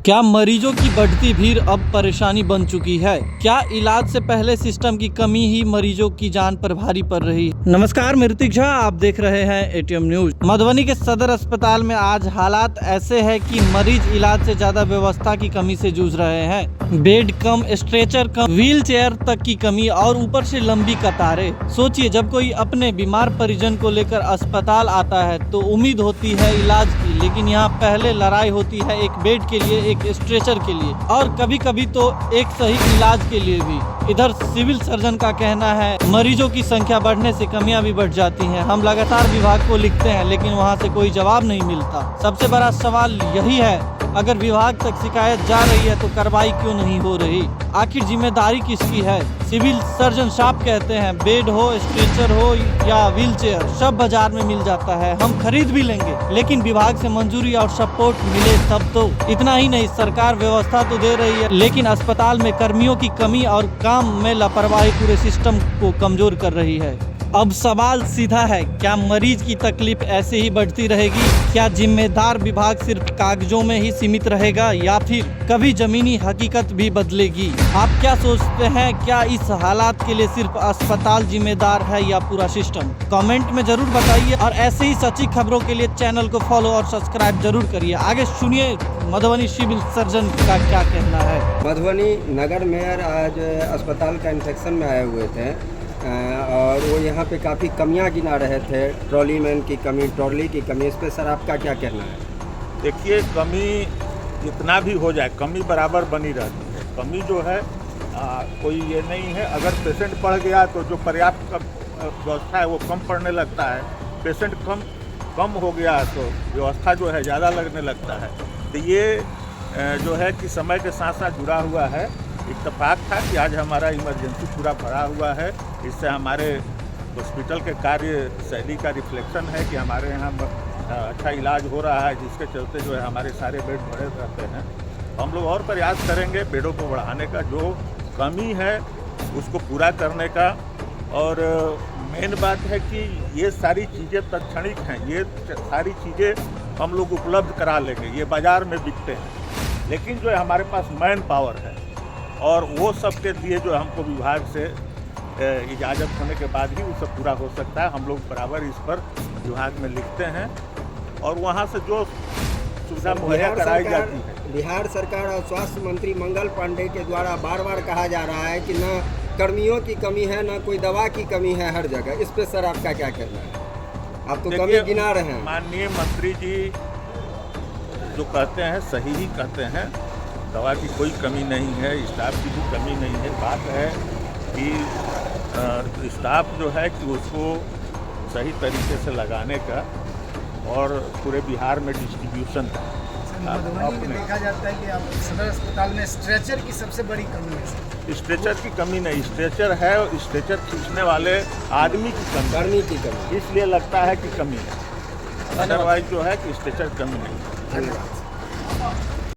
क्या मरीजों की बढ़ती भीड़ अब परेशानी बन चुकी है? क्या इलाज से पहले सिस्टम की कमी ही मरीजों की जान पर भारी पड़ रही है? नमस्कार, मैं ऋतिक झा, आप देख रहे हैं एटीएम न्यूज। मधुबनी के सदर अस्पताल में आज हालात ऐसे हैं कि मरीज इलाज से ज्यादा व्यवस्था की कमी से जूझ रहे हैं। बेड कम, स्ट्रेचर कम, व्हील चेयर तक की कमी और ऊपर से लंबी कतारें। सोचिए, जब कोई अपने बीमार परिजन को लेकर अस्पताल आता है तो उम्मीद होती है इलाज की, लेकिन यहाँ पहले लड़ाई होती है एक बेड के लिए, एक स्ट्रेचर के लिए और कभी कभी तो एक सही इलाज के लिए भी। इधर सिविल सर्जन का कहना है मरीजों की संख्या बढ़ने से कमियां भी बढ़ जाती हैं। हम लगातार विभाग को लिखते हैं लेकिन वहां से कोई जवाब नहीं मिलता। सबसे बड़ा सवाल यही है, अगर विभाग तक शिकायत जा रही है तो कार्रवाई क्यों नहीं हो रही? आखिर जिम्मेदारी किसकी है? सिविल सर्जन साहब कहते हैं बेड हो, स्ट्रेचर हो या व्हील चेयर, सब बाजार में मिल जाता है, हम खरीद भी लेंगे, लेकिन विभाग से मंजूरी और सपोर्ट मिले तब तो। इतना ही नहीं, सरकार व्यवस्था तो दे रही है लेकिन अस्पताल में कर्मियों की कमी और काम में लापरवाही पूरे सिस्टम को कमजोर कर रही है। अब सवाल सीधा है, क्या मरीज की तकलीफ ऐसे ही बढ़ती रहेगी? क्या जिम्मेदार विभाग सिर्फ कागजों में ही सीमित रहेगा या फिर कभी जमीनी हकीकत भी बदलेगी? आप क्या सोचते हैं? क्या इस हालात के लिए सिर्फ अस्पताल जिम्मेदार है या पूरा सिस्टम? कमेंट में जरूर बताइए और ऐसे ही सच्ची खबरों के लिए चैनल को फॉलो और सब्सक्राइब जरूर करिए। आगे सुनिए मधुबनी सिविल सर्जन का क्या कहना है। मधुबनी नगर मेयर आज अस्पताल का इंस्पेक्शन में आए हुए थे और वो यहाँ पे काफ़ी कमियाँ गिना रहे थे। ट्रॉली मैन की कमी, ट्रॉली की कमी, इस पर सर आपका क्या कहना है? देखिए, कमी जितना भी हो जाए, कमी बराबर बनी रहती है। कमी जो है कोई ये नहीं है, अगर पेशेंट बढ़ गया तो जो पर्याप्त व्यवस्था है वो कम पड़ने लगता है। पेशेंट कम हो गया तो व्यवस्था जो है ज़्यादा लगने लगता है। तो ये जो है कि समय के साथ साथ जुड़ा हुआ है। इत्तेफाक था कि आज हमारा इमरजेंसी पूरा भरा हुआ है। इससे हमारे हॉस्पिटल के कार्य शैली का रिफ्लेक्शन है कि हमारे यहाँ अच्छा इलाज हो रहा है, जिसके चलते जो है हमारे सारे बेड भरे रहते हैं। हम लोग और प्रयास करेंगे बेडों को बढ़ाने का, जो कमी है उसको पूरा करने का। और मेन बात है कि ये सारी चीज़ें तत्क्षणिक हैं, ये सारी चीज़ें हम लोग उपलब्ध करा लेंगे, ये बाज़ार में बिकते हैं। लेकिन जो है हमारे पास मैन पावर है और वो सब के लिए जो हमको विभाग से इजाज़त होने के बाद ही वो सब पूरा हो सकता है। हम लोग बराबर इस पर विभाग में लिखते हैं और वहाँ से जो सुविधा मुहैया कराई जाती है। बिहार सरकार और स्वास्थ्य मंत्री मंगल पांडे के द्वारा बार बार कहा जा रहा है कि न कर्मियों की कमी है, न कोई दवा की कमी है हर जगह। इस पर सर आपका क्या कहना है? आप तो कमी गिना रहे हैं। माननीय मंत्री जी जो कहते हैं सही ही कहते हैं, दवा की कोई कमी नहीं है, स्टाफ की भी कमी नहीं है। बात है कि स्टाफ जो है कि उसको सही तरीके से लगाने का और पूरे बिहार में डिस्ट्रीब्यूशन का। मधुबनी में देखा जाता है कि आप सदर अस्पताल में स्ट्रेचर की सबसे बड़ी कमी है। स्ट्रेचर की कमी नहीं, स्ट्रेचर है और स्ट्रेचर खींचने वाले आदमी की कमी, इसलिए लगता है कि कमी है। अदरवाइज जो है कि स्ट्रेचर कमी नहीं है। धन्यवाद।